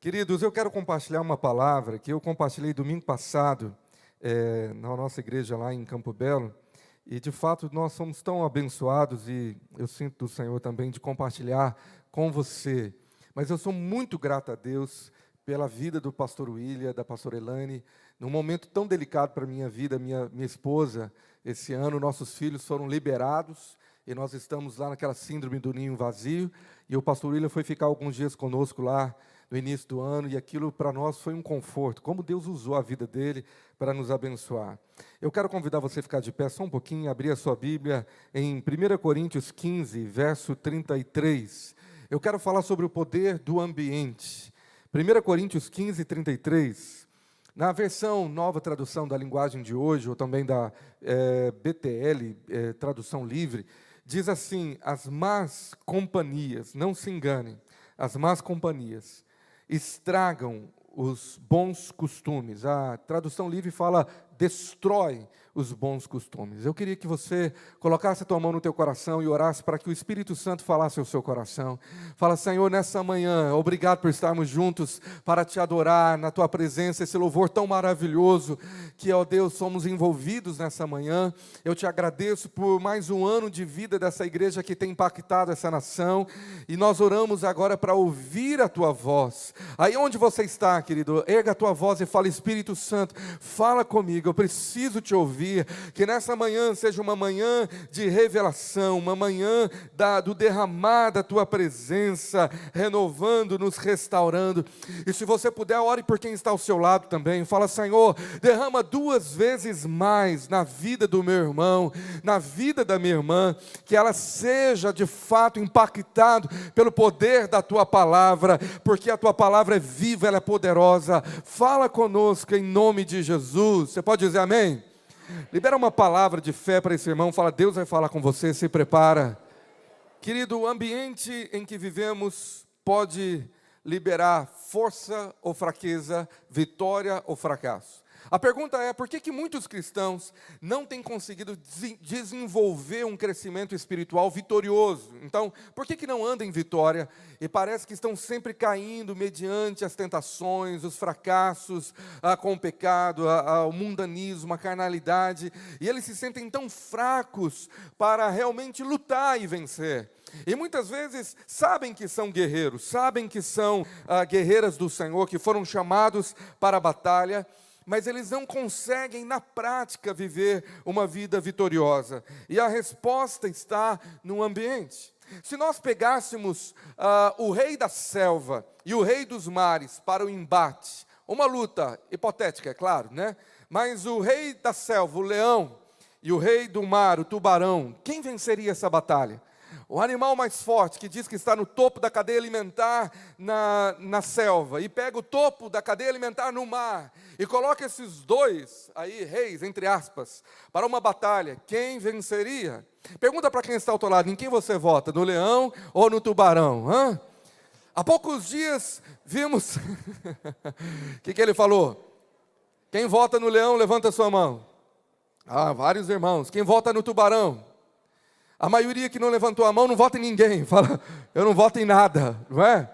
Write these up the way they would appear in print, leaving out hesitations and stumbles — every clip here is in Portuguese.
Queridos, eu quero compartilhar uma palavra que eu compartilhei domingo passado, na nossa igreja lá em Campo Belo, e de fato nós somos tão abençoados e eu sinto do Senhor também de compartilhar com você. Mas eu sou muito grato a Deus pela vida do pastor William, da pastora Elane, num momento tão delicado para a minha vida, minha esposa. Esse ano nossos filhos foram liberados e nós estamos lá naquela síndrome do ninho vazio, e o pastor William foi ficar alguns dias conosco lá no início do ano, e aquilo para nós foi um conforto, como Deus usou a vida dele para nos abençoar. Eu quero convidar você a ficar de pé só um pouquinho, abrir a sua Bíblia em 1 Coríntios 15, verso 33. Eu quero falar sobre o poder do ambiente. 1 Coríntios 15, 33. Na versão nova tradução da linguagem de hoje, ou também da BTL, tradução livre, diz assim: as más companhias, não se enganem, as más companhias estragam os bons costumes. A tradução livre fala, destrói os bons costumes. Eu queria que você colocasse a tua mão no teu coração e orasse para que o Espírito Santo falasse ao seu coração. Fala: Senhor, nessa manhã, obrigado por estarmos juntos para te adorar na tua presença, esse louvor tão maravilhoso que, ó Deus, somos envolvidos nessa manhã. Eu te agradeço por mais um ano de vida dessa igreja que tem impactado essa nação, e nós oramos agora para ouvir a tua voz. Aí onde você está, querido, erga a tua voz e fala: Espírito Santo, fala comigo, eu preciso te ouvir. Que nessa manhã seja uma manhã de revelação, uma manhã do derramar da tua presença, renovando, nos restaurando. E se você puder, ore por quem está ao seu lado também. Fala: Senhor, derrama 2 vezes mais na vida do meu irmão, na vida da minha irmã, que ela seja de fato impactada pelo poder da tua palavra, porque a tua palavra é viva, ela é poderosa. Fala conosco em nome de Jesus. Você pode dizer amém? Libera uma palavra de fé para esse irmão. Fala: Deus vai falar com você, se prepara. Querido, o ambiente em que vivemos pode liberar força ou fraqueza, vitória ou fracasso. A pergunta é: por que muitos cristãos não têm conseguido desenvolver um crescimento espiritual vitorioso? Então, por que não andam em vitória e parece que estão sempre caindo mediante as tentações, os fracassos, com o pecado, o mundanismo, a carnalidade, e eles se sentem tão fracos para realmente lutar e vencer? E muitas vezes sabem que são guerreiros, sabem que são guerreiras do Senhor, que foram chamados para a batalha, mas eles não conseguem, na prática, viver uma vida vitoriosa. E a resposta está no ambiente. Se nós pegássemos o rei da selva e o rei dos mares para o embate, uma luta hipotética, é claro, né? Mas o rei da selva, o leão, e o rei do mar, o tubarão, quem venceria essa batalha? O animal mais forte, que diz que está no topo da cadeia alimentar na selva, e pega o topo da cadeia alimentar no mar, e coloca esses dois, aí, reis, entre aspas, para uma batalha, quem venceria? Pergunta para quem está ao teu lado: em quem você vota, no leão ou no tubarão? Há poucos dias vimos, o que ele falou? Quem vota no leão, levanta a sua mão. Vários irmãos. Quem vota no tubarão? A maioria que não levantou a mão não vota em ninguém, fala: eu não voto em nada, não é?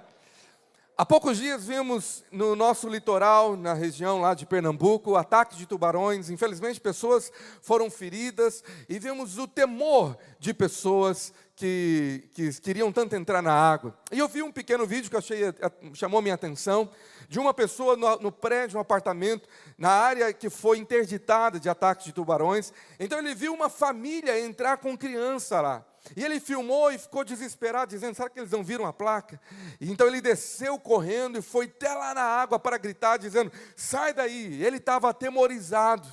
Há poucos dias vimos no nosso litoral, na região lá de Pernambuco, ataques de tubarões. Infelizmente pessoas foram feridas, e vimos o temor de pessoas que queriam tanto entrar na água. E eu vi um pequeno vídeo que chamou minha atenção, de uma pessoa no prédio, um apartamento, na área que foi interditada de ataques de tubarões. Então ele viu uma família entrar com criança lá. E ele filmou e ficou desesperado, dizendo: será que eles não viram a placa? E então ele desceu correndo e foi até lá na água para gritar, dizendo: sai daí. Ele estava atemorizado.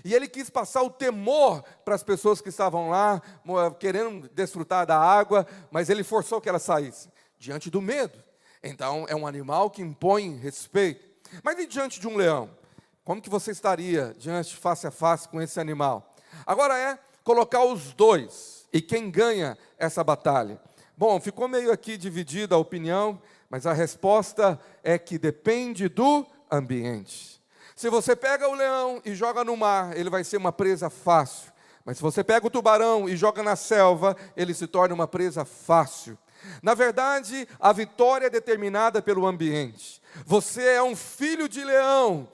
E ele quis passar o temor para as pessoas que estavam lá, querendo desfrutar da água, mas ele forçou que elas saíssem, diante do medo. Então, é um animal que impõe respeito. Mas e diante de um leão? Como que você estaria face a face com esse animal? Agora é colocar os dois, e quem ganha essa batalha? Bom, ficou meio aqui dividida a opinião, mas a resposta é que depende do ambiente. Se você pega o leão e joga no mar, ele vai ser uma presa fácil. Mas se você pega o tubarão e joga na selva, ele se torna uma presa fácil. Na verdade, a vitória é determinada pelo ambiente. Você é um filho de leão,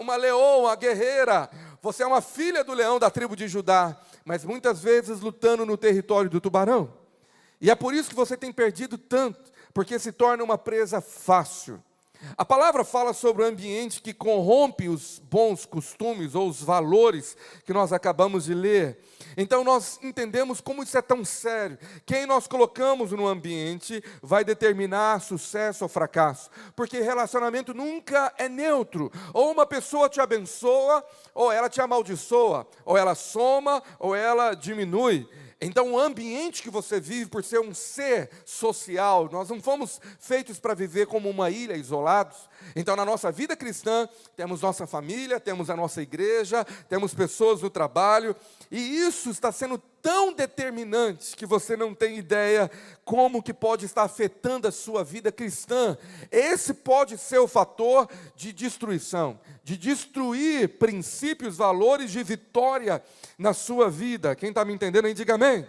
uma leoa, uma guerreira. Você é uma filha do leão da tribo de Judá, mas muitas vezes lutando no território do tubarão. E é por isso que você tem perdido tanto, porque se torna uma presa fácil. A palavra fala sobre o ambiente que corrompe os bons costumes ou os valores que nós acabamos de ler. Então nós entendemos como isso é tão sério. Quem nós colocamos no ambiente vai determinar sucesso ou fracasso. Porque relacionamento nunca é neutro. Ou uma pessoa te abençoa, ou ela te amaldiçoa. Ou ela soma, ou ela diminui. Então o ambiente que você vive, por ser um ser social, nós não fomos feitos para viver como uma ilha, isolados. Então na nossa vida cristã, temos nossa família, temos a nossa igreja, temos pessoas no trabalho, e isso está sendo tão determinante que você não tem ideia como que pode estar afetando a sua vida cristã. Esse pode ser o fator de destruição, de destruir princípios, valores de vitória na sua vida. Quem está me entendendo aí, diga amém.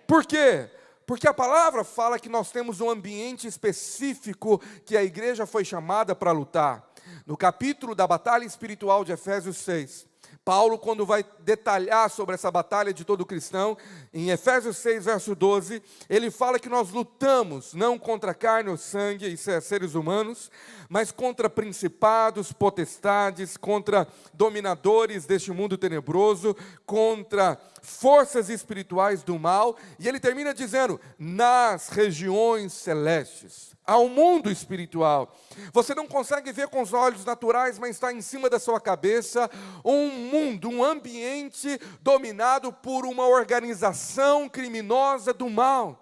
Por quê? Porque a palavra fala que nós temos um ambiente específico que a igreja foi chamada para lutar. No capítulo da batalha espiritual de Efésios 6, Paulo, quando vai detalhar sobre essa batalha de todo cristão, em Efésios 6, verso 12, ele fala que nós lutamos não contra carne ou sangue, isso é seres humanos, mas contra principados, potestades, contra dominadores deste mundo tenebroso, contra forças espirituais do mal, e ele termina dizendo, nas regiões celestes. Há um mundo espiritual. Você não consegue ver com os olhos naturais, mas está em cima da sua cabeça um mundo, um ambiente dominado por uma organização criminosa do mal.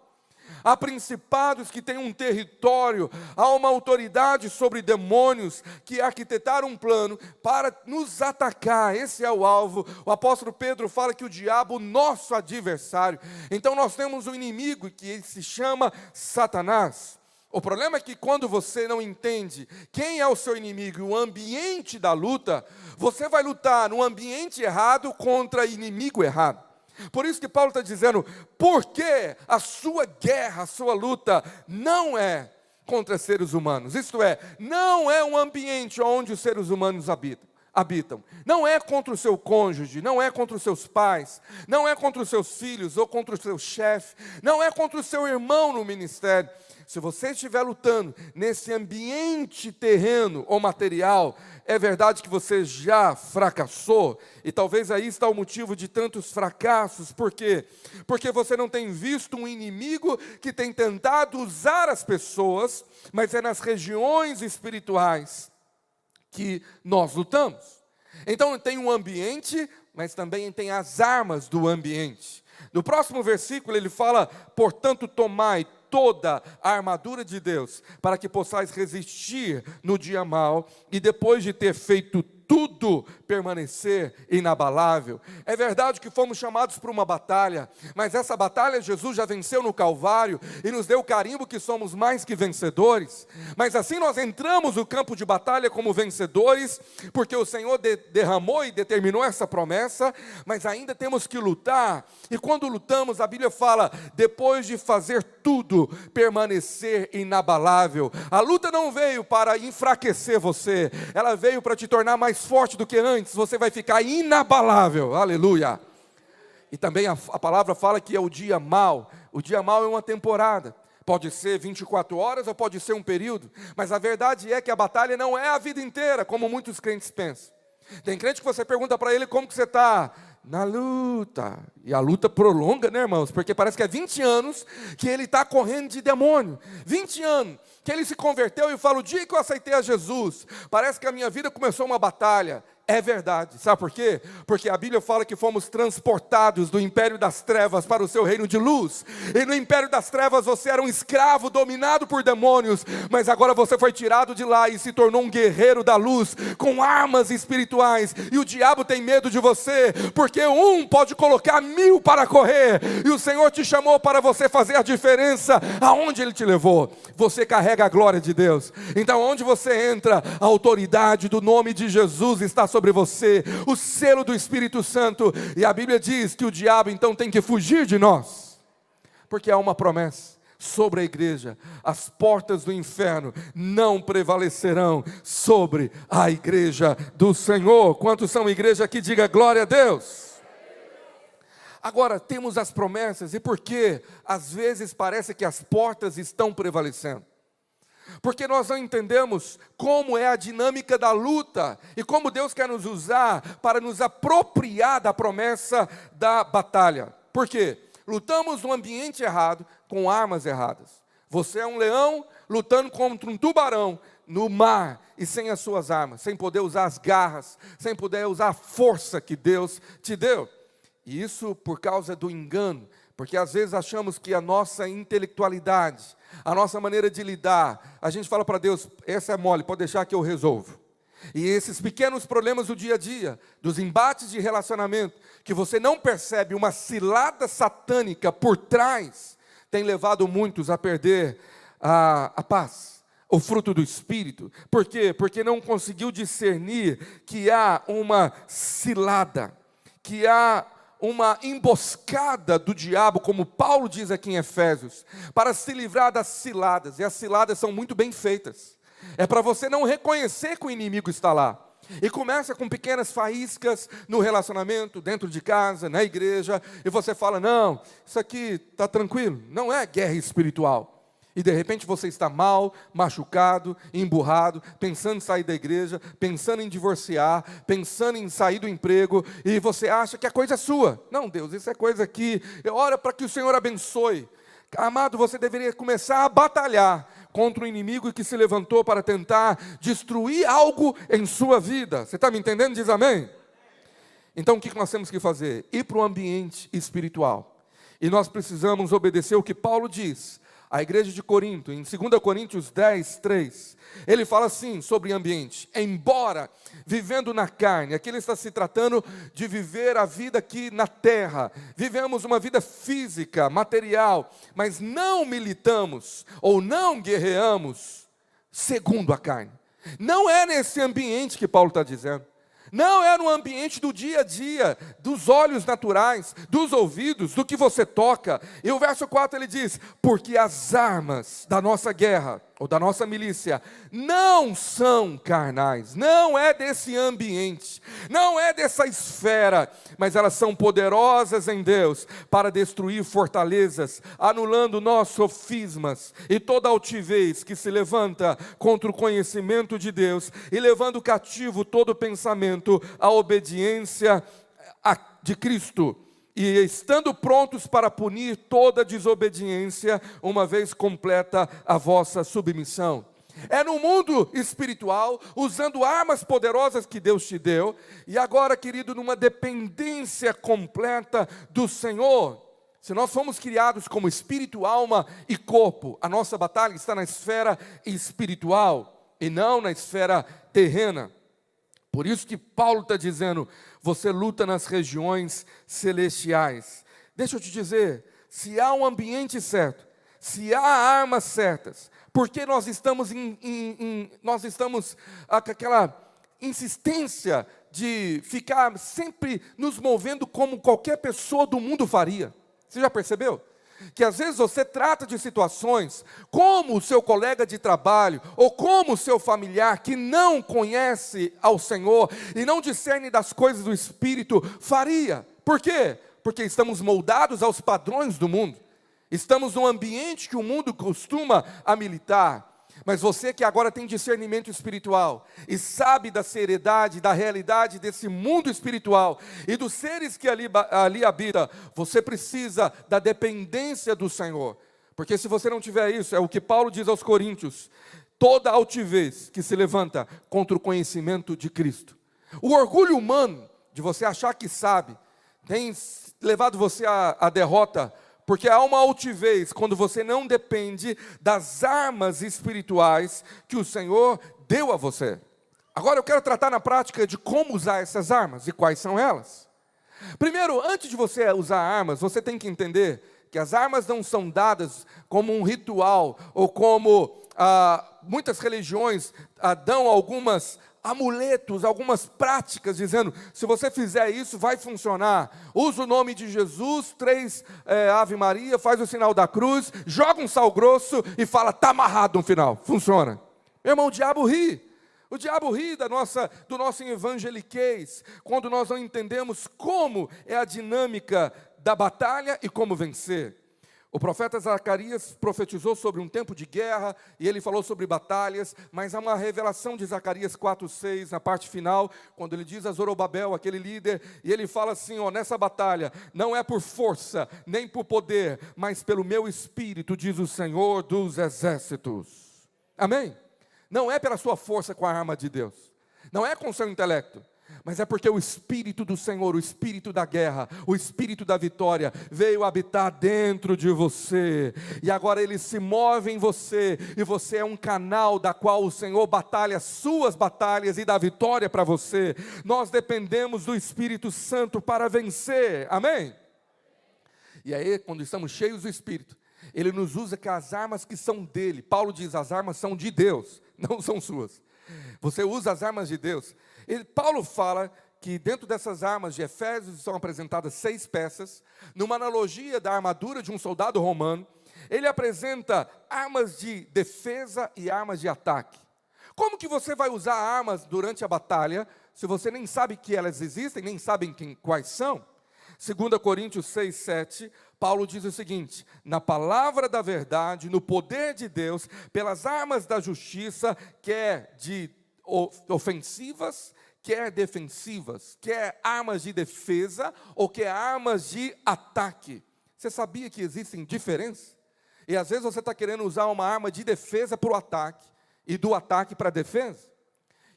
Há principados que têm um território, há uma autoridade sobre demônios que arquitetaram um plano para nos atacar. Esse é o alvo. O apóstolo Pedro fala que o diabo, nosso adversário. Então nós temos um inimigo que se chama Satanás. O problema é que quando você não entende quem é o seu inimigo e o ambiente da luta, você vai lutar no ambiente errado contra inimigo errado. Por isso que Paulo está dizendo, porque a sua guerra, a sua luta não é contra seres humanos. Isto é, não é um ambiente onde os seres humanos habitam. Não é contra o seu cônjuge, não é contra os seus pais, não é contra os seus filhos ou contra o seu chefe, não é contra o seu irmão no ministério. Se você estiver lutando nesse ambiente terreno ou material, é verdade que você já fracassou, e talvez aí está o motivo de tantos fracassos. Por quê? Porque você não tem visto um inimigo que tem tentado usar as pessoas, mas é nas regiões espirituais que nós lutamos. Então tem um ambiente, mas também tem as armas do ambiente. No próximo versículo ele fala, portanto tomai toda a armadura de Deus, para que possais resistir no dia mau, e depois de ter feito tudo, permanecer inabalável. É verdade que fomos chamados para uma batalha, mas essa batalha Jesus já venceu no Calvário, e nos deu o carimbo que somos mais que vencedores. Mas assim nós entramos no campo de batalha como vencedores, porque o Senhor derramou e determinou essa promessa, mas ainda temos que lutar, e quando lutamos, a Bíblia fala, depois de fazer tudo, permanecer inabalável. A luta não veio para enfraquecer você, ela veio para te tornar mais forte do que antes. Você vai ficar inabalável, aleluia. E também a palavra fala que é o dia mau. O dia mau é uma temporada, pode ser 24 horas ou pode ser um período, mas a verdade é que a batalha não é a vida inteira, como muitos crentes pensam. Tem crente que você pergunta para ele como que você está, na luta, e a luta prolonga, né, irmãos, porque parece que é 20 anos que ele está correndo de demônio, 20 anos que ele se converteu e fala, o dia que eu aceitei a Jesus, parece que a minha vida começou uma batalha. É verdade, sabe por quê? Porque a Bíblia fala que fomos transportados do império das trevas para o seu reino de luz, e no império das trevas você era um escravo dominado por demônios, mas agora você foi tirado de lá e se tornou um guerreiro da luz, com armas espirituais, e o diabo tem medo de você, porque um pode colocar 1000 para correr, e o Senhor te chamou para você fazer a diferença, aonde Ele te levou, você carrega a glória de Deus, então onde você entra, a autoridade do nome de Jesus está sobre você, o selo do Espírito Santo, e a Bíblia diz que o diabo então tem que fugir de nós, porque há uma promessa, sobre a igreja, as portas do inferno não prevalecerão sobre a igreja do Senhor. Quantos são igreja aqui? Diga glória a Deus. Agora, temos as promessas, e por que às vezes parece que as portas estão prevalecendo? Porque nós não entendemos como é a dinâmica da luta, e como Deus quer nos usar para nos apropriar da promessa da batalha. Por quê? Lutamos no ambiente errado, com armas erradas. Você é um leão lutando contra um tubarão no mar, e sem as suas armas, sem poder usar as garras, sem poder usar a força que Deus te deu. E isso por causa do engano, porque às vezes achamos que a nossa intelectualidade, a nossa maneira de lidar, a gente fala para Deus, essa é mole, pode deixar que eu resolvo. E esses pequenos problemas do dia a dia, dos embates de relacionamento, que você não percebe uma cilada satânica por trás, tem levado muitos a perder a paz, o fruto do Espírito. Por quê? Porque não conseguiu discernir que há uma cilada, que há uma emboscada do diabo, como Paulo diz aqui em Efésios, para se livrar das ciladas, e as ciladas são muito bem feitas. É para você não reconhecer que o inimigo está lá. E começa com pequenas faíscas no relacionamento, dentro de casa, na igreja, e você fala, não, isso aqui está tranquilo, não é guerra espiritual. E de repente você está mal, machucado, emburrado, pensando em sair da igreja, pensando em divorciar, pensando em sair do emprego, e você acha que a coisa é sua. Não, Deus, isso é coisa que, ora para que o Senhor abençoe. Amado, você deveria começar a batalhar contra o inimigo que se levantou para tentar destruir algo em sua vida. Você está me entendendo? Diz amém? Então o que nós temos que fazer? Ir para o ambiente espiritual. E nós precisamos obedecer o que Paulo diz à igreja de Corinto, em 2 Coríntios 10, 3, ele fala assim sobre ambiente, embora vivendo na carne, aqui ele está se tratando de viver a vida aqui na terra, vivemos uma vida física, material, mas não militamos, ou não guerreamos, segundo a carne. Não é nesse ambiente que Paulo está dizendo. Não é no ambiente do dia a dia, dos olhos naturais, dos ouvidos, do que você toca. E o verso 4 ele diz, porque as armas da nossa guerra, ou da nossa milícia, não são carnais, não é desse ambiente, não é dessa esfera, mas elas são poderosas em Deus, para destruir fortalezas, anulando nossos sofismas, e toda altivez que se levanta contra o conhecimento de Deus, e levando cativo todo pensamento à obediência de Cristo, e estando prontos para punir toda desobediência, uma vez completa a vossa submissão. É no mundo espiritual, usando armas poderosas que Deus te deu, e agora, querido, numa dependência completa do Senhor. Se nós fomos criados como espírito, alma e corpo, a nossa batalha está na esfera espiritual, e não na esfera terrena. Por isso que Paulo está dizendo, você luta nas regiões celestiais. Deixa eu te dizer, se há um ambiente certo, se há armas certas, porque nós estamos com aquela insistência de ficar sempre nos movendo como qualquer pessoa do mundo faria. Você já percebeu? Que às vezes você trata de situações como o seu colega de trabalho ou como o seu familiar que não conhece ao Senhor e não discerne das coisas do Espírito faria. Por quê? Porque estamos moldados aos padrões do mundo. Estamos num ambiente que o mundo costuma a militar. Mas você que agora tem discernimento espiritual e sabe da seriedade, da realidade desse mundo espiritual e dos seres que ali habitam, você precisa da dependência do Senhor. Porque se você não tiver isso, é o que Paulo diz aos Coríntios, toda altivez que se levanta contra o conhecimento de Cristo. O orgulho humano de você achar que sabe, tem levado você à derrota. Porque há uma altivez quando você não depende das armas espirituais que o Senhor deu a você. Agora eu quero tratar na prática de como usar essas armas e quais são elas. Primeiro, antes de você usar armas, você tem que entender que as armas não são dadas como um ritual ou como muitas religiões dão algumas amuletos, algumas práticas, dizendo, se você fizer isso, vai funcionar. Usa o nome de Jesus, 3 Ave Maria, faz o sinal da cruz, joga um sal grosso e fala, está amarrado no final. Funciona. Meu irmão, o diabo ri. O diabo ri do nosso evangeliquez, quando nós não entendemos como é a dinâmica da batalha e como vencer. O profeta Zacarias profetizou sobre um tempo de guerra, e ele falou sobre batalhas, mas há uma revelação de Zacarias 4:6, na parte final, quando ele diz a Zorobabel, aquele líder, e ele fala assim, nessa batalha, não é por força, nem por poder, mas pelo meu espírito, diz o Senhor dos exércitos. Amém? Não é pela sua força com a arma de Deus, não é com o seu intelecto, mas é porque o Espírito do Senhor, o Espírito da guerra, o Espírito da vitória, veio habitar dentro de você, e agora ele se move em você, e você é um canal da qual o Senhor batalha as suas batalhas e dá vitória para você. Nós dependemos do Espírito Santo para vencer, amém? E aí, quando estamos cheios do Espírito, ele nos usa com as armas que são dele. Paulo diz, as armas são de Deus, não são suas. Você usa as armas de Deus. Paulo fala que dentro dessas armas de Efésios são apresentadas 6 peças. Numa analogia da armadura de um soldado romano, ele apresenta armas de defesa e armas de ataque. Como que você vai usar armas durante a batalha, se você nem sabe que elas existem, nem sabe quais são? 2 Coríntios 6:7, Paulo diz o seguinte, na palavra da verdade, no poder de Deus, pelas armas da justiça, quer de ofensivas, quer defensivas, quer armas de defesa, ou quer armas de ataque. Você sabia que existem diferenças? E às vezes você está querendo usar uma arma de defesa para o ataque, e do ataque para a defesa.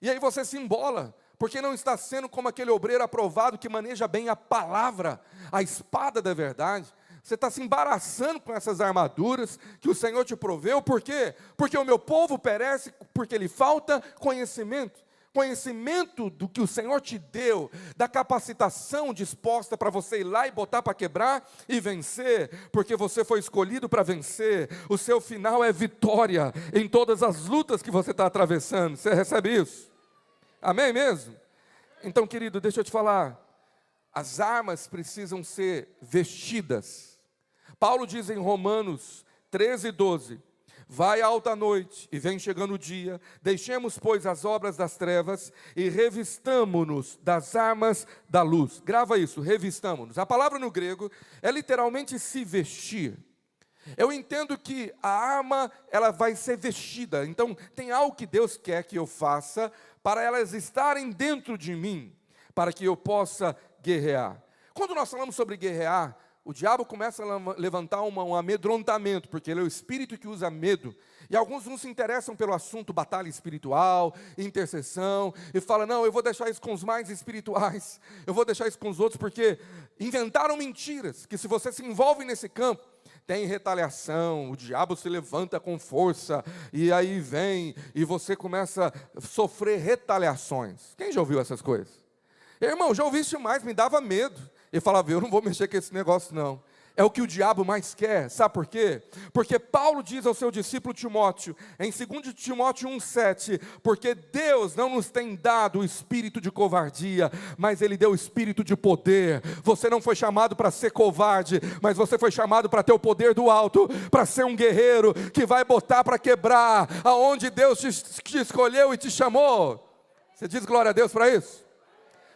E aí você se embola, porque não está sendo como aquele obreiro aprovado que maneja bem a palavra, a espada da verdade. Você está se embaraçando com essas armaduras que o Senhor te proveu. Por quê? Porque o meu povo perece porque lhe falta conhecimento. Conhecimento do que o Senhor te deu, da capacitação disposta para você ir lá e botar para quebrar e vencer, porque você foi escolhido para vencer. O seu final é vitória em todas as lutas que você está atravessando. Você recebe isso? Amém mesmo? Então, querido, deixa eu te falar, as armas precisam ser vestidas. Paulo diz em Romanos 13:12, vai a alta noite e vem chegando o dia, deixemos, pois, as obras das trevas e revistamo-nos das armas da luz. Grava isso, revistamo-nos. A palavra no grego é literalmente se vestir. Eu entendo que a arma, ela vai ser vestida. Então, tem algo que Deus quer que eu faça para elas estarem dentro de mim, para que eu possa guerrear. Quando nós falamos sobre guerrear, o diabo começa a levantar um amedrontamento, porque ele é o espírito que usa medo. E alguns não se interessam pelo assunto batalha espiritual, intercessão, e falam, não, eu vou deixar isso com os mais espirituais, eu vou deixar isso com os outros, porque inventaram mentiras, que se você se envolve nesse campo, tem retaliação, o diabo se levanta com força, e aí vem, e você começa a sofrer retaliações. Quem já ouviu essas coisas? Irmão, já ouvi isso mais, me dava medo. Ele falava, eu não vou mexer com esse negócio não. É o que o diabo mais quer, sabe por quê? Porque Paulo diz ao seu discípulo Timóteo, em 2 Timóteo 1:7, porque Deus não nos tem dado o espírito de covardia, mas Ele deu o espírito de poder. Você não foi chamado para ser covarde, mas você foi chamado para ter o poder do alto, para ser um guerreiro que vai botar para quebrar, aonde Deus te escolheu e te chamou. Você diz glória a Deus para isso?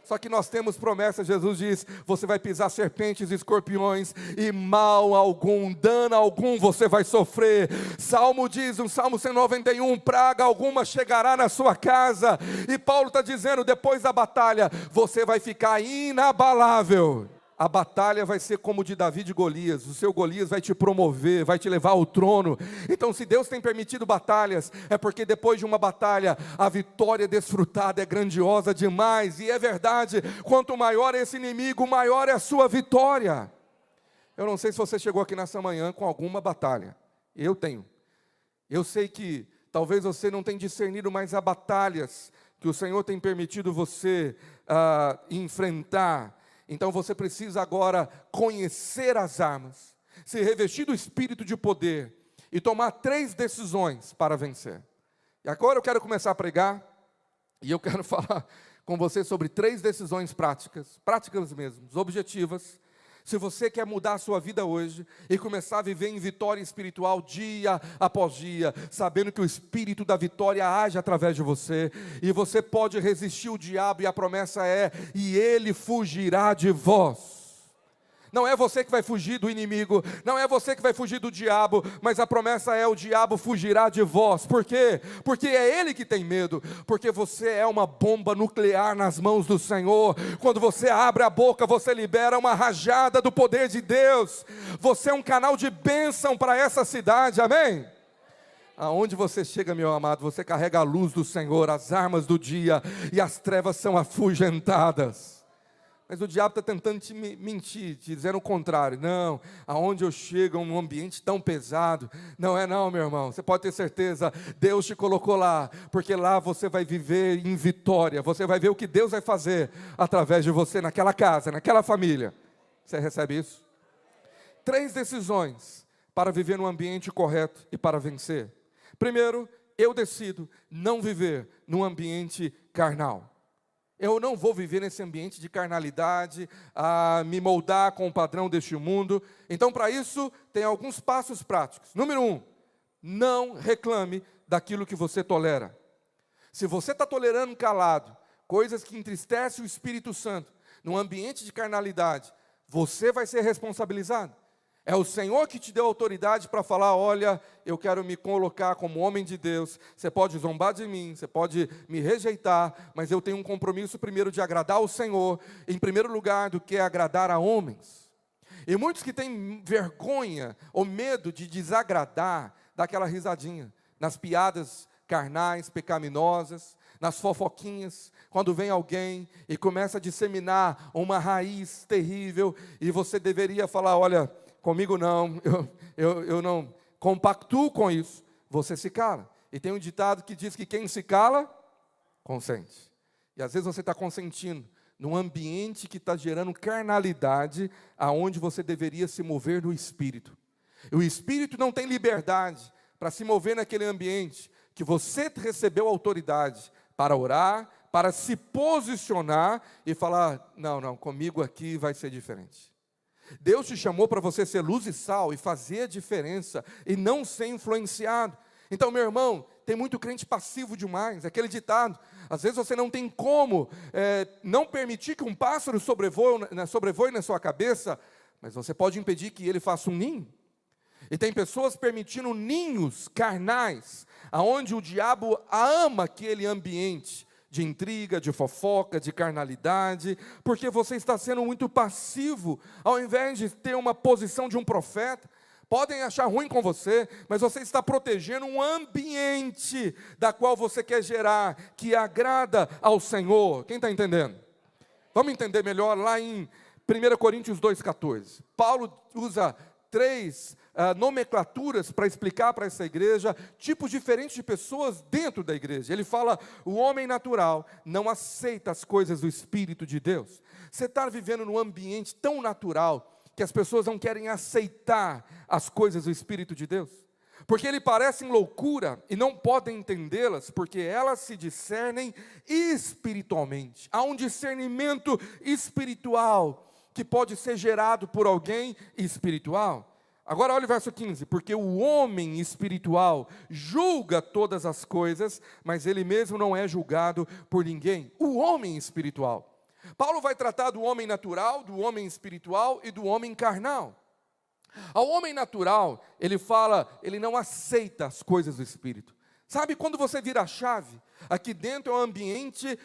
Só que nós temos promessas, Jesus diz, você vai pisar serpentes e escorpiões, e mal algum, dano algum você vai sofrer. Salmo diz, no Salmo 191, praga alguma chegará na sua casa. E Paulo está dizendo, depois da batalha, você vai ficar inabalável. A batalha vai ser como de Davi e Golias, o seu Golias vai te promover, vai te levar ao trono. Então, se Deus tem permitido batalhas, é porque depois de uma batalha, a vitória desfrutada é grandiosa demais. E é verdade, quanto maior é esse inimigo, maior é a sua vitória. Eu não sei se você chegou aqui nessa manhã com alguma batalha. Eu tenho. Eu sei que talvez você não tenha discernido mais as batalhas que o Senhor tem permitido você enfrentar. Então você precisa agora conhecer as armas, se revestir do espírito de poder e tomar 3 decisões para vencer. E agora eu quero começar a pregar, e eu quero falar com você sobre 3 decisões práticas mesmo, objetivas. Se você quer mudar a sua vida hoje e começar a viver em vitória espiritual dia após dia, sabendo que o Espírito da vitória age através de você, e você pode resistir o diabo, e a promessa é: e ele fugirá de vós. Não é você que vai fugir do inimigo, não é você que vai fugir do diabo, mas a promessa é: o diabo fugirá de vós. Por quê? Porque é ele que tem medo, porque você é uma bomba nuclear nas mãos do Senhor. Quando você abre a boca, você libera uma rajada do poder de Deus. Você é um canal de bênção para essa cidade, amém? Aonde você chega, meu amado, você carrega a luz do Senhor, as armas do dia, e as trevas são afugentadas. Mas o diabo está tentando te mentir, te dizendo o contrário. Não, aonde eu chego é um ambiente tão pesado. Não é não, meu irmão. Você pode ter certeza, Deus te colocou lá, porque lá você vai viver em vitória. Você vai ver o que Deus vai fazer através de você, naquela casa, naquela família. Você recebe isso? 3 decisões para viver no ambiente correto e para vencer. Primeiro, eu decido não viver num ambiente carnal. Eu não vou viver nesse ambiente de carnalidade, a me moldar com o padrão deste mundo. Então, para isso, tem alguns passos práticos. Número 1, não reclame daquilo que você tolera. Se você está tolerando calado coisas que entristecem o Espírito Santo, num ambiente de carnalidade, você vai ser responsabilizado. É o Senhor que te deu autoridade para falar: olha, eu quero me colocar como homem de Deus. Você pode zombar de mim, você pode me rejeitar, mas eu tenho um compromisso primeiro de agradar ao Senhor, em primeiro lugar, do que agradar a homens. E muitos que têm vergonha ou medo de desagradar, dá aquela risadinha nas piadas carnais, pecaminosas, nas fofoquinhas, quando vem alguém e começa a disseminar uma raiz terrível, e você deveria falar: olha, comigo não, eu não compactuo com isso. Você se cala. E tem um ditado que diz que quem se cala, consente. E às vezes você está consentindo num ambiente que está gerando carnalidade, aonde você deveria se mover no Espírito. E o Espírito não tem liberdade para se mover naquele ambiente que você recebeu autoridade para orar, para se posicionar e falar: não, comigo aqui vai ser diferente. Deus te chamou para você ser luz e sal e fazer a diferença e não ser influenciado. Então, meu irmão, tem muito crente passivo demais, aquele ditado. Às vezes você não tem como não permitir que um pássaro sobrevoe na sua cabeça, mas você pode impedir que ele faça um ninho. E tem pessoas permitindo ninhos carnais, aonde o diabo ama aquele ambiente de intriga, de fofoca, de carnalidade, porque você está sendo muito passivo, ao invés de ter uma posição de um profeta. Podem achar ruim com você, mas você está protegendo um ambiente da qual você quer gerar, que agrada ao Senhor. Quem está entendendo? Vamos entender melhor lá em 1 Coríntios 2,14. Paulo usa 3 nomenclaturas para explicar para essa igreja tipos diferentes de pessoas dentro da igreja. Ele fala: o homem natural não aceita as coisas do Espírito de Deus. Você está vivendo num ambiente tão natural que as pessoas não querem aceitar as coisas do Espírito de Deus, porque lhe parecem loucura e não podem entendê-las, porque elas se discernem espiritualmente. Há um discernimento espiritual que pode ser gerado por alguém espiritual. Agora olha o verso 15: porque o homem espiritual julga todas as coisas, mas ele mesmo não é julgado por ninguém. O homem espiritual. Paulo vai tratar do homem natural, do homem espiritual e do homem carnal. Ao homem natural, ele fala, ele não aceita as coisas do Espírito. Sabe quando você vira a chave? Aqui dentro é um ambiente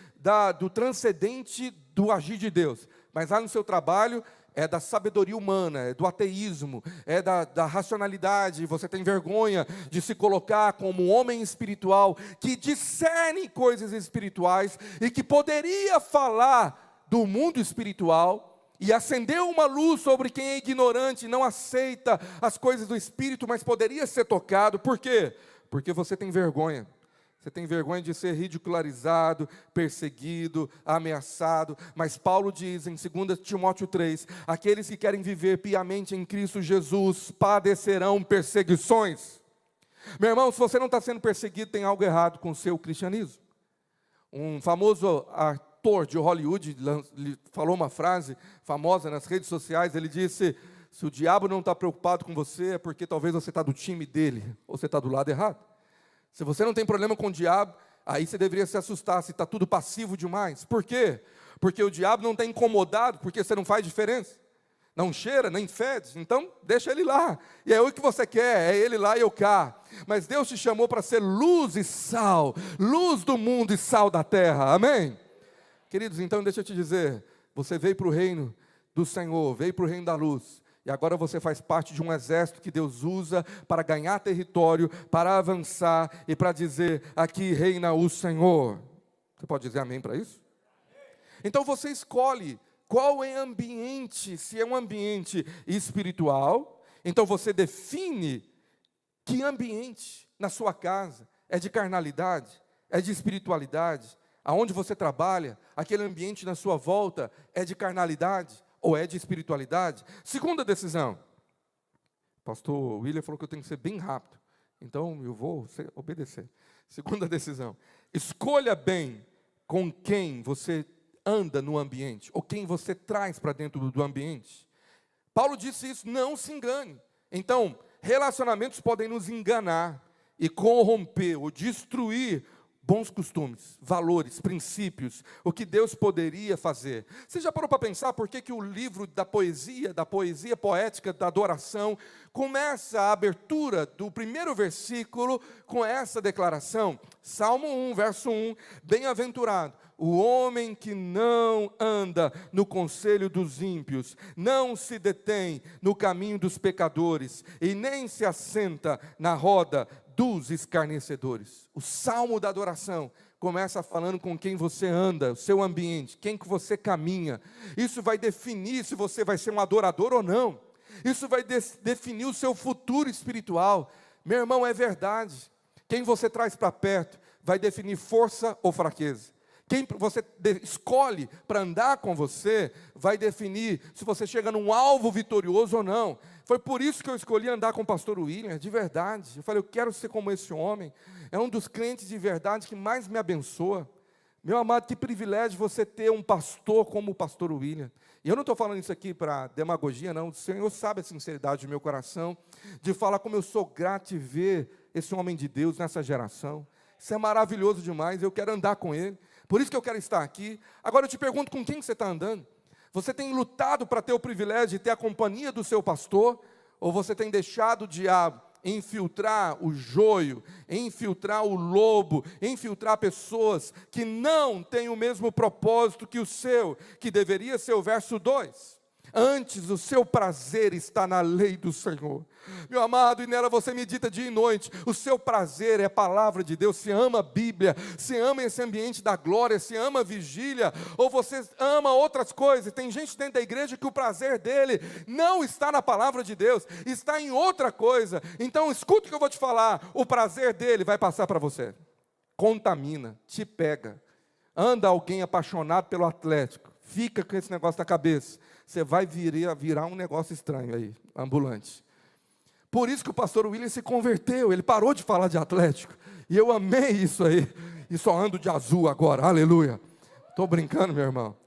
do transcendente do agir de Deus, mas lá no seu trabalho é da sabedoria humana, é do ateísmo, é da racionalidade. Você tem vergonha de se colocar como um homem espiritual, que discerne coisas espirituais, e que poderia falar do mundo espiritual, e acender uma luz sobre quem é ignorante, não aceita as coisas do Espírito, mas poderia ser tocado. Por quê? Porque você tem vergonha. Você tem vergonha de ser ridicularizado, perseguido, ameaçado. Mas Paulo diz em 2 Timóteo 3, aqueles que querem viver piamente em Cristo Jesus padecerão perseguições. Meu irmão, se você não está sendo perseguido, tem algo errado com o seu cristianismo. Um famoso ator de Hollywood falou uma frase famosa nas redes sociais. Ele disse: se o diabo não está preocupado com você, é porque talvez você está do time dele, ou você está do lado errado. Se você não tem problema com o diabo, aí você deveria se assustar se está tudo passivo demais. Por quê? Porque o diabo não está incomodado, porque você não faz diferença. Não cheira, nem fede, então deixa ele lá. E é o que você quer, é ele lá e eu cá. Mas Deus te chamou para ser luz e sal, luz do mundo e sal da terra, amém? Queridos, então deixa eu te dizer, você veio para o reino do Senhor, veio para o reino da luz. E agora você faz parte de um exército que Deus usa para ganhar território, para avançar e para dizer, aqui reina o Senhor. Você pode dizer amém para isso? Então você escolhe qual é o ambiente, se é um ambiente espiritual, então você define que ambiente na sua casa é de carnalidade, é de espiritualidade, aonde você trabalha, aquele ambiente na sua volta é de carnalidade ou é de espiritualidade. Segunda decisão, pastor William falou que eu tenho que ser bem rápido, então eu vou obedecer. Segunda decisão, escolha bem com quem você anda no ambiente, ou quem você traz para dentro do ambiente. Paulo disse isso, não se engane. Então, relacionamentos podem nos enganar e corromper ou destruir bons costumes, valores, princípios, o que Deus poderia fazer. Você já parou para pensar por que o livro da poesia poética, da adoração, começa a abertura do primeiro versículo com essa declaração? Salmo 1, verso 1, bem-aventurado o homem que não anda no conselho dos ímpios, não se detém no caminho dos pecadores, e nem se assenta na roda dos escarnecedores. O salmo da adoração começa falando com quem você anda, o seu ambiente, quem que você caminha. Isso vai definir se você vai ser um adorador ou não. Isso vai definir o seu futuro espiritual. Meu irmão, é verdade. Quem você traz para perto vai definir força ou fraqueza. Quem você escolhe para andar com você vai definir se você chega num alvo vitorioso ou não. Foi por isso que eu escolhi andar com o pastor William, de verdade. Eu falei, eu quero ser como esse homem. É um dos crentes de verdade que mais me abençoa. Meu amado, que privilégio você ter um pastor como o pastor William. E eu não estou falando isso aqui para demagogia, não. O Senhor sabe a sinceridade do meu coração, de falar como eu sou grato de ver esse homem de Deus nessa geração. Isso é maravilhoso demais, eu quero andar com ele. Por isso que eu quero estar aqui. Agora eu te pergunto, com quem você está andando? Você tem lutado para ter o privilégio de ter a companhia do seu pastor? Ou você tem deixado o diabo infiltrar o joio, infiltrar o lobo, infiltrar pessoas que não têm o mesmo propósito que o seu, que deveria ser o verso 2? Antes o seu prazer está na lei do Senhor. Meu amado, e nela você medita dia e noite. O seu prazer é a palavra de Deus. Se ama a Bíblia, se ama esse ambiente da glória, se ama a vigília, ou você ama outras coisas. Tem gente dentro da igreja que o prazer dele não está na palavra de Deus, está em outra coisa. Então escuta o que eu vou te falar. O prazer dele vai passar para você. Contamina, te pega. Anda alguém apaixonado pelo Atlético, fica com esse negócio na cabeça. Você vai virar um negócio estranho aí, ambulante. Por isso que o pastor William se converteu, ele parou de falar de Atlético. E eu amei isso aí. E só ando de azul agora, aleluia. Estou brincando, meu irmão.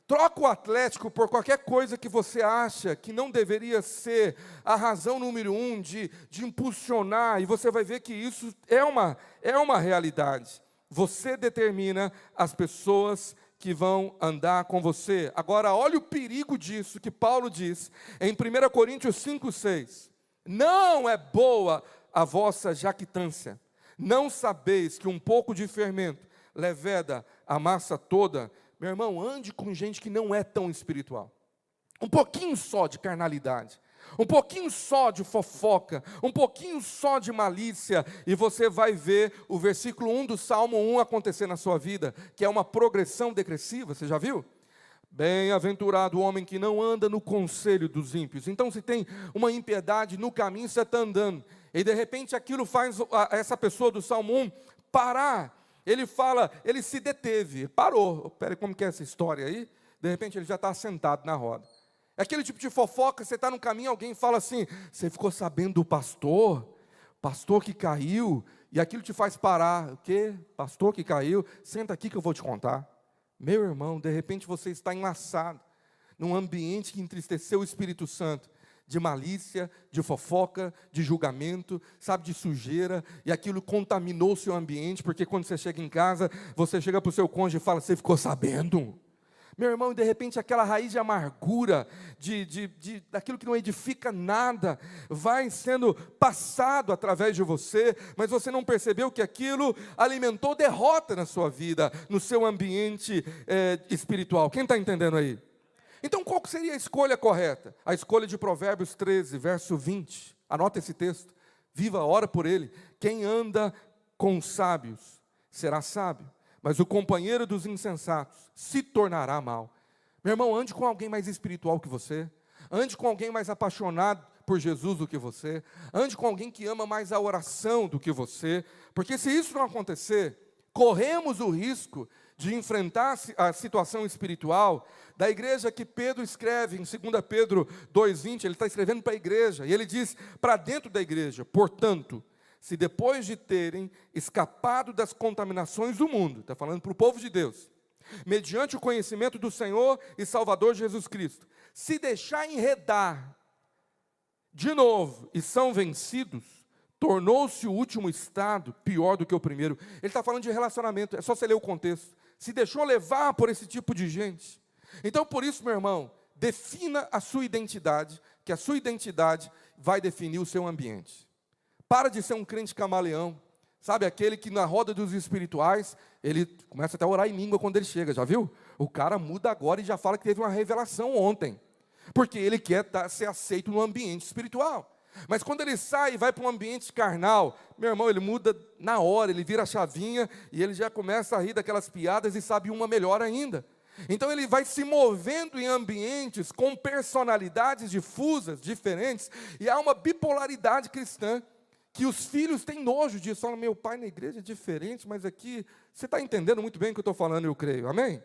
Troca o Atlético por qualquer coisa que você acha que não deveria ser a razão número 1 de impulsionar. E você vai ver que isso é uma realidade. Você determina as pessoas que vão andar com você. Agora, olha o perigo disso que Paulo diz em 1 Coríntios 5,6. Não é boa a vossa jactância. Não sabeis que um pouco de fermento leveda a massa toda? Meu irmão, ande com gente que não é tão espiritual. Um pouquinho só de carnalidade. Um pouquinho só de fofoca, um pouquinho só de malícia, e você vai ver o versículo 1 do Salmo 1 acontecer na sua vida, que é uma progressão decressiva, você já viu? Bem-aventurado o homem que não anda no conselho dos ímpios. Então, se tem uma impiedade no caminho, você está andando, e de repente aquilo faz essa pessoa do Salmo 1 parar. Ele fala, ele se deteve, parou. Espera, como que é essa história aí? De repente ele já está sentado na roda. É aquele tipo de fofoca, você está no caminho, alguém fala assim, você ficou sabendo do pastor? Pastor que caiu, e aquilo te faz parar. O quê? Pastor que caiu? Senta aqui que eu vou te contar. Meu irmão, de repente você está enlaçado num ambiente que entristeceu o Espírito Santo, de malícia, de fofoca, de julgamento, sabe, de sujeira, e aquilo contaminou o seu ambiente, porque quando você chega em casa, você chega para o seu cônjuge e fala, você ficou sabendo? Meu irmão, e de repente aquela raiz de amargura, daquilo que não edifica nada, vai sendo passado através de você, mas você não percebeu que aquilo alimentou derrota na sua vida, no seu ambiente espiritual. Quem está entendendo aí? Então, qual seria a escolha correta? A escolha de Provérbios 13, verso 20. Anota esse texto. Viva, ora por ele. Quem anda com os sábios será sábio, mas o companheiro dos insensatos se tornará mal. Meu irmão, ande com alguém mais espiritual que você. Ande com alguém mais apaixonado por Jesus do que você. Ande com alguém que ama mais a oração do que você. Porque se isso não acontecer, corremos o risco de enfrentar a situação espiritual da igreja que Pedro escreve em 2 Pedro 2,20, ele está escrevendo para a igreja, e ele diz para dentro da igreja, portanto, se depois de terem escapado das contaminações do mundo, está falando para o povo de Deus, mediante o conhecimento do Senhor e Salvador Jesus Cristo, se deixar enredar de novo e são vencidos, tornou-se o último estado pior do que o primeiro. Ele está falando de relacionamento, é só você ler o contexto. Se deixou levar por esse tipo de gente. Então, por isso, meu irmão, defina a sua identidade, que a sua identidade vai definir o seu ambiente. Para de ser um crente camaleão, sabe, aquele que na roda dos espirituais, ele começa até a orar em língua quando ele chega, já viu? O cara muda agora e já fala que teve uma revelação ontem, porque ele quer ser aceito no ambiente espiritual. Mas quando ele sai e vai para um ambiente carnal, meu irmão, ele muda na hora, ele vira a chavinha e ele já começa a rir daquelas piadas e sabe uma melhor ainda. Então ele vai se movendo em ambientes com personalidades difusas, diferentes, e há uma bipolaridade cristã, que os filhos têm nojo disso. Falam, meu pai na igreja é diferente, mas aqui, você está entendendo muito bem o que eu estou falando, eu creio, amém?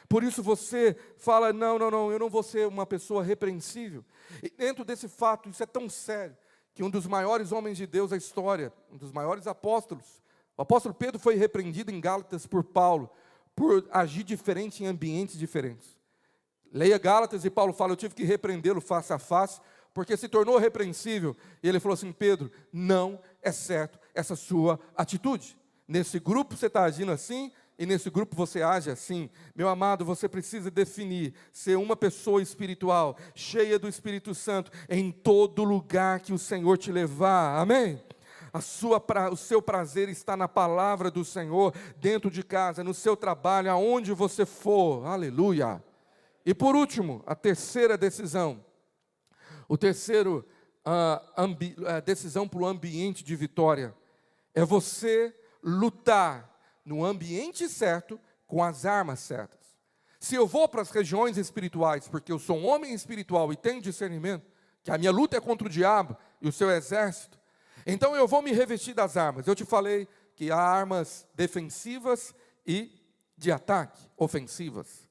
Por isso você fala, não, eu não vou ser uma pessoa repreensível. E dentro desse fato, isso é tão sério, que um dos maiores homens de Deus da história, um dos maiores apóstolos, o apóstolo Pedro foi repreendido em Gálatas por Paulo, por agir diferente em ambientes diferentes. Leia Gálatas e Paulo fala, eu tive que repreendê-lo face a face, porque se tornou repreensível. E ele falou assim, Pedro, não é certo essa sua atitude. Nesse grupo você está agindo assim, e nesse grupo você age assim. Meu amado, você precisa definir, ser uma pessoa espiritual, cheia do Espírito Santo, em todo lugar que o Senhor te levar, amém? O seu prazer está na palavra do Senhor, dentro de casa, no seu trabalho, aonde você for, aleluia. E por último, a terceira decisão, decisão para o ambiente de vitória, é você lutar no ambiente certo, com as armas certas. Se eu vou para as regiões espirituais, porque eu sou um homem espiritual e tenho discernimento, que a minha luta é contra o diabo e o seu exército, então eu vou me revestir das armas. Eu te falei que há armas defensivas e de ataque, ofensivas.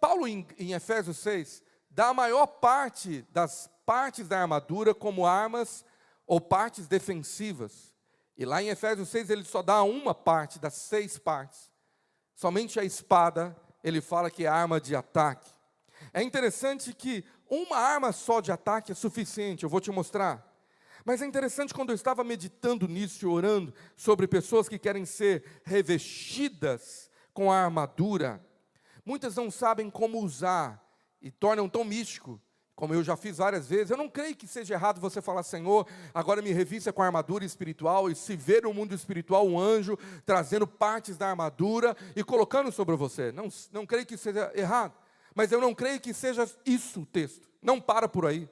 Paulo, em Efésios 6, dá a maior parte das partes da armadura como armas ou partes defensivas. E lá em Efésios 6 ele só dá uma parte das 6 partes. Somente a espada, ele fala que é arma de ataque. É interessante que uma arma só de ataque é suficiente, eu vou te mostrar. Mas é interessante quando eu estava meditando nisso e orando sobre pessoas que querem ser revestidas com a armadura. Muitas não sabem como usar e tornam tão místico, como eu já fiz várias vezes. Eu não creio que seja errado você falar, Senhor, agora me revista com a armadura espiritual, e se ver no mundo espiritual um anjo trazendo partes da armadura e colocando sobre você. Não creio que seja errado, mas eu não creio que seja isso o texto. Não para por aí,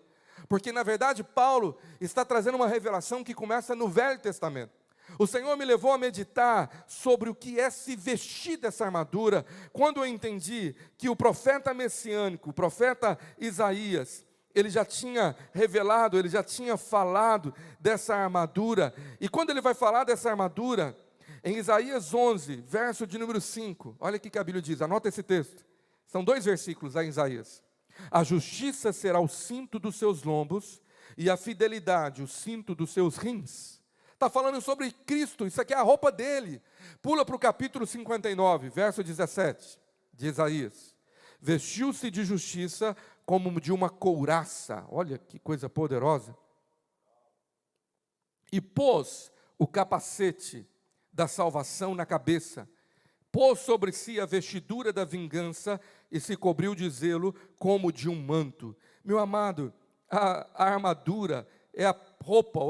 porque na verdade Paulo está trazendo uma revelação que começa no Velho Testamento. O Senhor me levou a meditar sobre o que é se vestir dessa armadura, quando eu entendi que o profeta messiânico, o profeta Isaías, ele já tinha revelado, ele já tinha falado dessa armadura. E quando ele vai falar dessa armadura, em Isaías 11, verso de número 5, olha o que a Bíblia diz, anota esse texto. São 2 versículos lá em Isaías. A justiça será o cinto dos seus lombos, e a fidelidade o cinto dos seus rins. Está falando sobre Cristo, isso aqui é a roupa dele. Pula para o capítulo 59, verso 17, de Isaías. Vestiu-se de justiça como de uma couraça, olha que coisa poderosa. E pôs o capacete da salvação na cabeça, pôs sobre si a vestidura da vingança e se cobriu de zelo como de um manto. Meu amado, a armadura é a roupa,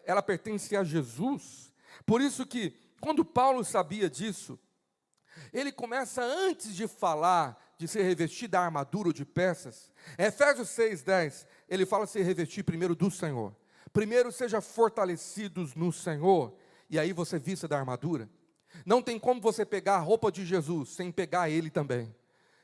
ela pertence a Jesus. Por isso que, quando Paulo sabia disso, ele começa, antes de falar de se revestir da armadura ou de peças, Efésios 6:10, ele fala se revestir primeiro do Senhor. Primeiro seja fortalecidos no Senhor, e aí você vista da armadura. Não tem como você pegar a roupa de Jesus sem pegar ele também.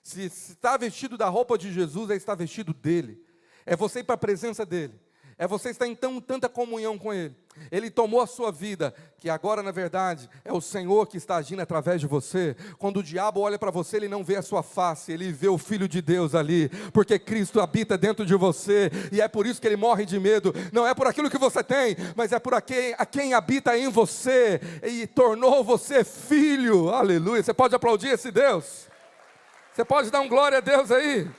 Se está vestido da roupa de Jesus, é estar vestido dele. É você ir para a presença dele. É você estar então em tanta comunhão com ele. Ele tomou a sua vida, que agora na verdade é o Senhor que está agindo através de você. Quando o diabo olha para você, ele não vê a sua face, ele vê o Filho de Deus ali, porque Cristo habita dentro de você, e é por isso que ele morre de medo. Não é por aquilo que você tem, mas é por a quem habita em você, e tornou você filho. Aleluia, você pode aplaudir esse Deus? Você pode dar um glória a Deus aí?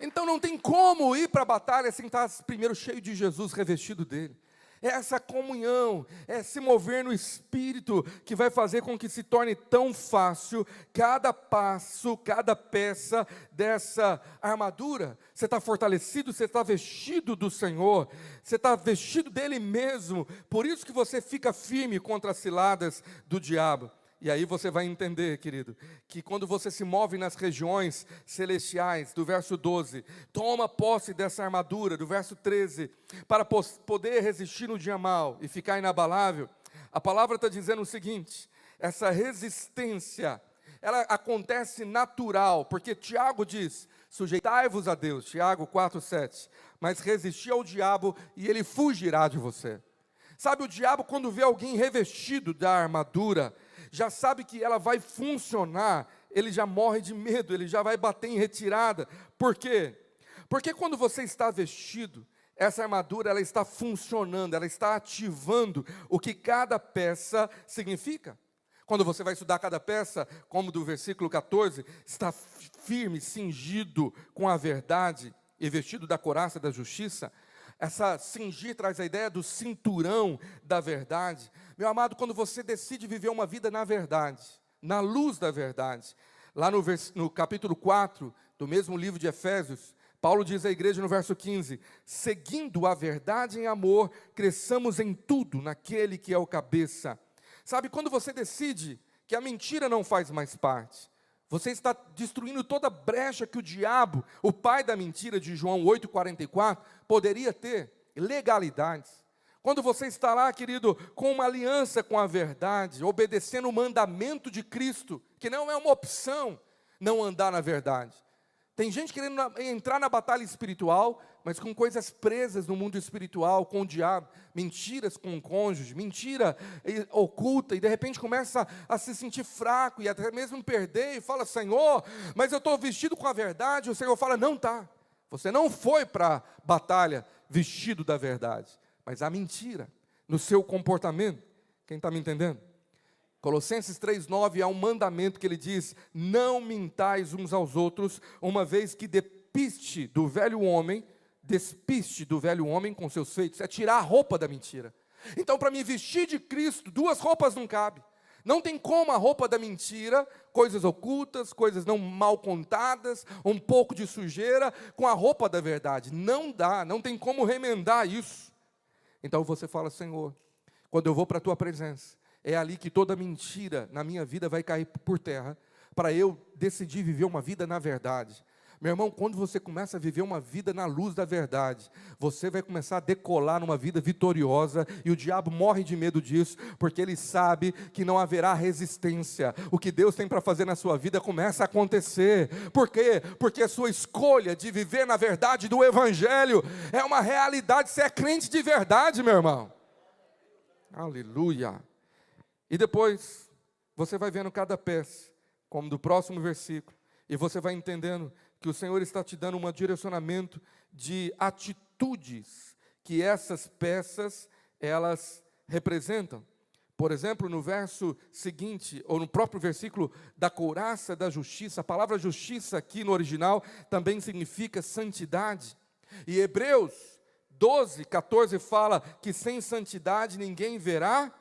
Então não tem como ir para a batalha sem estar primeiro cheio de Jesus, revestido dele. É essa comunhão, é se mover no Espírito, que vai fazer com que se torne tão fácil cada passo, cada peça dessa armadura. Você está fortalecido, você está vestido do Senhor, você está vestido dele mesmo. Por isso que você fica firme contra as ciladas do diabo. E aí você vai entender, querido, que quando você se move nas regiões celestiais, do verso 12, toma posse dessa armadura, do verso 13, para poder resistir no dia mal e ficar inabalável. A palavra está dizendo o seguinte: essa resistência, ela acontece natural, porque Tiago diz, sujeitai-vos a Deus, Tiago 4:7, mas resisti ao diabo e ele fugirá de você. Sabe, o diabo, quando vê alguém revestido da armadura, já sabe que ela vai funcionar, ele já morre de medo, ele já vai bater em retirada. Por quê? Porque quando você está vestido, essa armadura ela está funcionando, ela está ativando o que cada peça significa. Quando você vai estudar cada peça, como do versículo 14, está firme, cingido com a verdade e vestido da couraça da justiça. Essa cingir traz a ideia do cinturão da verdade. Meu amado, quando você decide viver uma vida na verdade, na luz da verdade, lá no capítulo 4 do mesmo livro de Efésios, Paulo diz à igreja no verso 15, seguindo a verdade em amor, cresçamos em tudo naquele que é o cabeça. Sabe, quando você decide que a mentira não faz mais parte, você está destruindo toda brecha que o diabo, o pai da mentira de João 8,44, poderia ter, legalidades. Quando você está lá, querido, com uma aliança com a verdade, obedecendo o mandamento de Cristo, que não é uma opção não andar na verdade. Tem gente querendo entrar na batalha espiritual, mas com coisas presas no mundo espiritual, com o diabo, mentiras com o cônjuge, mentira oculta, e de repente começa a se sentir fraco, e até mesmo perder, e fala, Senhor, mas eu estou vestido com a verdade, o Senhor fala, não está, você não foi para a batalha vestido da verdade, mas a mentira no seu comportamento. Quem está me entendendo? Colossenses 3,9 há um mandamento que ele diz, não mintais uns aos outros, uma vez que despiste do velho homem com seus feitos, é tirar a roupa da mentira. Então, para me vestir de Cristo, duas roupas não cabem. Não tem como a roupa da mentira, coisas ocultas, coisas não mal contadas, um pouco de sujeira, com a roupa da verdade. Não dá, não tem como remendar isso. Então você fala, Senhor, quando eu vou para a tua presença, é ali que toda mentira na minha vida vai cair por terra, para eu decidir viver uma vida na verdade. Meu irmão, quando você começa a viver uma vida na luz da verdade, você vai começar a decolar numa vida vitoriosa, e o diabo morre de medo disso, porque ele sabe que não haverá resistência. O que Deus tem para fazer na sua vida começa a acontecer. Por quê? Porque a sua escolha de viver na verdade do Evangelho é uma realidade. Você é crente de verdade, meu irmão. Aleluia. E depois, você vai vendo cada peça, como do próximo versículo, e você vai entendendo que o Senhor está te dando um direcionamento de atitudes que essas peças, elas representam. Por exemplo, no verso seguinte, ou no próprio versículo da couraça da justiça, a palavra justiça aqui no original também significa santidade. E Hebreus 12, 14 fala que sem santidade ninguém verá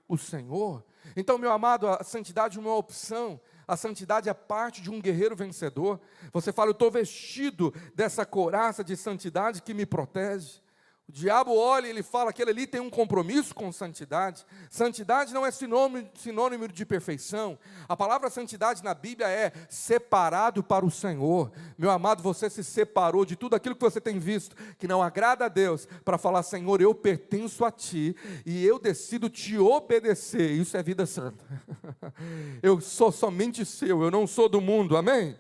o Senhor. Então, meu amado, a santidade não é uma opção. A santidade é parte de um guerreiro vencedor. Você fala, eu estou vestido dessa couraça de santidade que me protege. O diabo olha e ele fala, aquele ali tem um compromisso com santidade. Santidade não é sinônimo de perfeição. A palavra santidade na Bíblia é separado para o Senhor. Meu amado, você se separou de tudo aquilo que você tem visto, que não agrada a Deus, para falar, Senhor, eu pertenço a Ti, e eu decido te obedecer. Isso é vida santa. Eu sou somente seu, eu não sou do mundo, amém?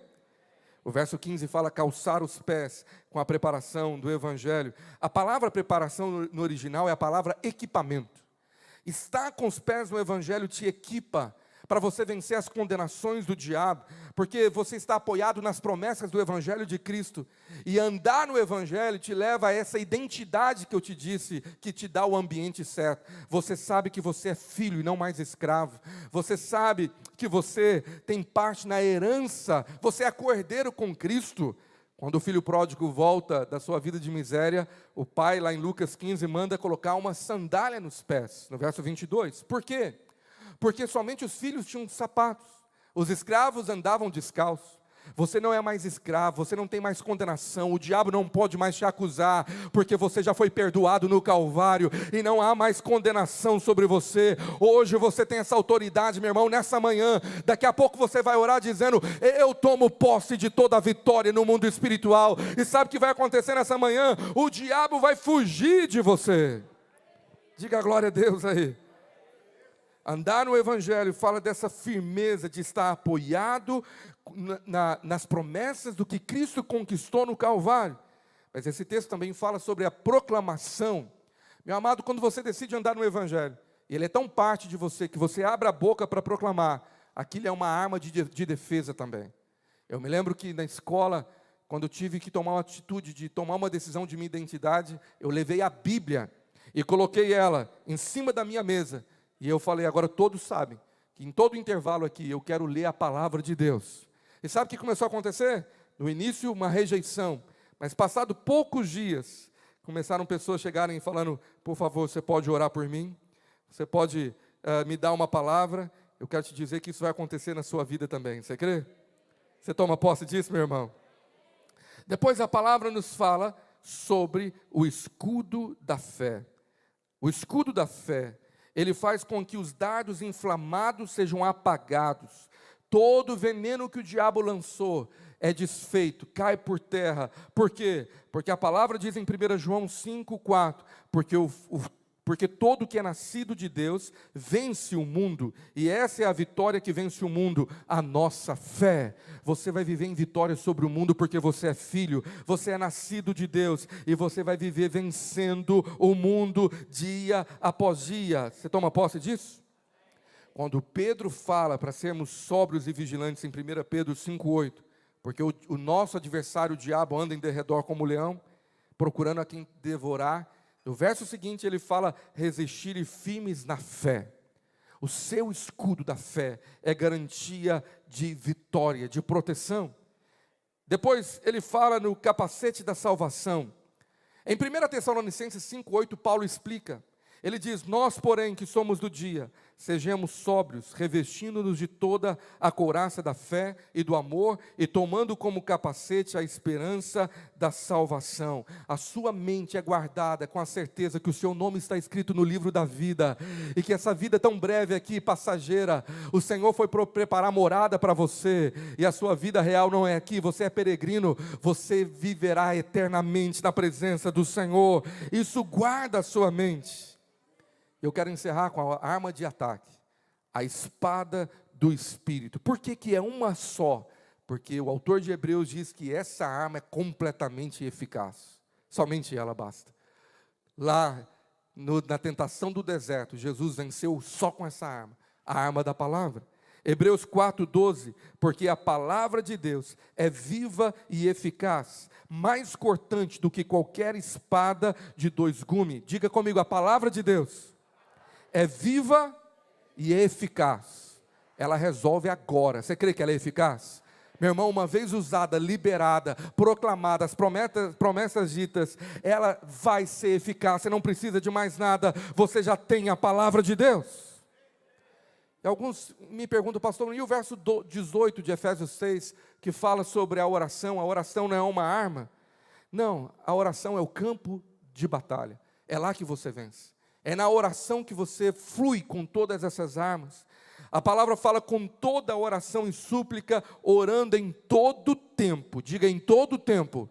O verso 15 fala calçar os pés com a preparação do Evangelho. A palavra preparação no original é a palavra equipamento. Estar com os pés no Evangelho te equipa para você vencer as condenações do diabo, porque você está apoiado nas promessas do Evangelho de Cristo, e andar no Evangelho te leva a essa identidade que eu te disse, que te dá o ambiente certo. Você sabe que você é filho e não mais escravo, você sabe que você tem parte na herança, você é cordeiro com Cristo. Quando o filho pródigo volta da sua vida de miséria, o pai, lá em Lucas 15, manda colocar uma sandália nos pés, no verso 22. Por quê? Porque somente os filhos tinham sapatos, os escravos andavam descalços. Você não é mais escravo, você não tem mais condenação, o diabo não pode mais te acusar, porque você já foi perdoado no Calvário, e não há mais condenação sobre você. Hoje você tem essa autoridade, meu irmão, nessa manhã. Daqui a pouco você vai orar dizendo, eu tomo posse de toda a vitória no mundo espiritual. E sabe o que vai acontecer nessa manhã? O diabo vai fugir de você. Diga glória a Deus aí. Andar no Evangelho fala dessa firmeza de estar apoiado nas promessas do que Cristo conquistou no Calvário. Mas esse texto também fala sobre a proclamação. Meu amado, quando você decide andar no Evangelho, ele é tão parte de você, que você abre a boca para proclamar, aquilo é uma arma de defesa também. Eu me lembro que na escola, quando eu tive que tomar uma atitude de tomar uma decisão de minha identidade, eu levei a Bíblia e coloquei ela em cima da minha mesa. E eu falei, agora todos sabem que em todo intervalo aqui eu quero ler a palavra de Deus. E sabe o que começou a acontecer? No início, uma rejeição. Mas passado poucos dias, começaram pessoas a chegarem falando, por favor, você pode orar por mim? Você pode me dar uma palavra? Eu quero te dizer que isso vai acontecer na sua vida também. Você crê? Você toma posse disso, meu irmão? Depois a palavra nos fala sobre o escudo da fé. O escudo da fé, ele faz com que os dardos inflamados sejam apagados. Todo o veneno que o diabo lançou é desfeito, cai por terra. Por quê? Porque a palavra diz em 1 João 5,4, porque todo que é nascido de Deus vence o mundo, e essa é a vitória que vence o mundo, a nossa fé. Você vai viver em vitória sobre o mundo porque você é filho, você é nascido de Deus, e você vai viver vencendo o mundo dia após dia. Você toma posse disso? Quando Pedro fala para sermos sóbrios e vigilantes em 1 Pedro 5,8, porque o nosso adversário, o diabo, anda em derredor como leão, procurando a quem devorar. No verso seguinte ele fala, resistirem firmes na fé. O seu escudo da fé é garantia de vitória, de proteção. Depois ele fala no capacete da salvação. Em 1 Tessalonicenses 5,8, Paulo explica. Ele diz, nós porém que somos do dia, sejamos sóbrios, revestindo-nos de toda a couraça da fé e do amor, e tomando como capacete a esperança da salvação. A sua mente é guardada com a certeza que o seu nome está escrito no livro da vida, e que essa vida tão breve aqui, passageira, o Senhor foi preparar morada para você, e a sua vida real não é aqui, você é peregrino, você viverá eternamente na presença do Senhor. Isso guarda a sua mente. Eu quero encerrar com a arma de ataque, a espada do Espírito. Por que que é uma só? Porque o autor de Hebreus diz que essa arma é completamente eficaz. Somente ela basta. Lá na tentação do deserto, Jesus venceu só com essa arma, a arma da palavra. Hebreus 4:12, porque a palavra de Deus é viva e eficaz, mais cortante do que qualquer espada de dois gumes. Diga comigo, a palavra de Deus é viva e eficaz. Ela resolve agora. Você crê que ela é eficaz? Meu irmão, uma vez usada, liberada, proclamada, as promessas ditas, ela vai ser eficaz. Você não precisa de mais nada, você já tem a palavra de Deus. E alguns me perguntam, pastor, e o verso 18 de Efésios 6, que fala sobre a oração não é uma arma? Não, a oração é o campo de batalha, é lá que você vence, é na oração que você flui com todas essas armas. A palavra fala com toda oração e súplica, orando em todo tempo, diga em todo tempo.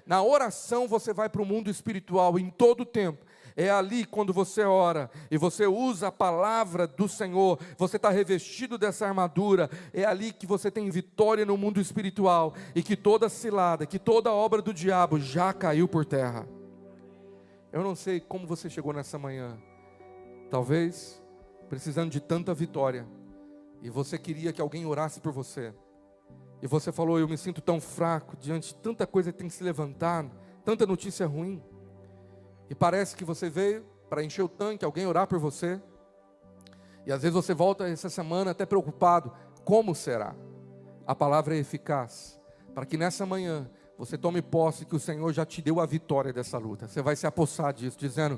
Na oração você vai para o mundo espiritual em todo tempo. É ali quando você ora e você usa a palavra do Senhor, você está revestido dessa armadura, é ali que você tem vitória no mundo espiritual, e que toda cilada, que toda obra do diabo já caiu por terra. Eu não sei como você chegou nessa manhã, talvez precisando de tanta vitória, e você queria que alguém orasse por você, e você falou, eu me sinto tão fraco, diante de tanta coisa que tem se levantado, tanta notícia ruim, e parece que você veio para encher o tanque, alguém orar por você, e às vezes você volta essa semana até preocupado, como será? A palavra é eficaz, para que nessa manhã você tome posse que o Senhor já te deu a vitória dessa luta. Você vai se apossar disso, dizendo,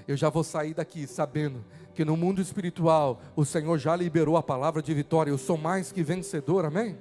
eu já vou sair daqui sabendo que no mundo espiritual o Senhor já liberou a palavra de vitória, eu sou mais que vencedor, amém?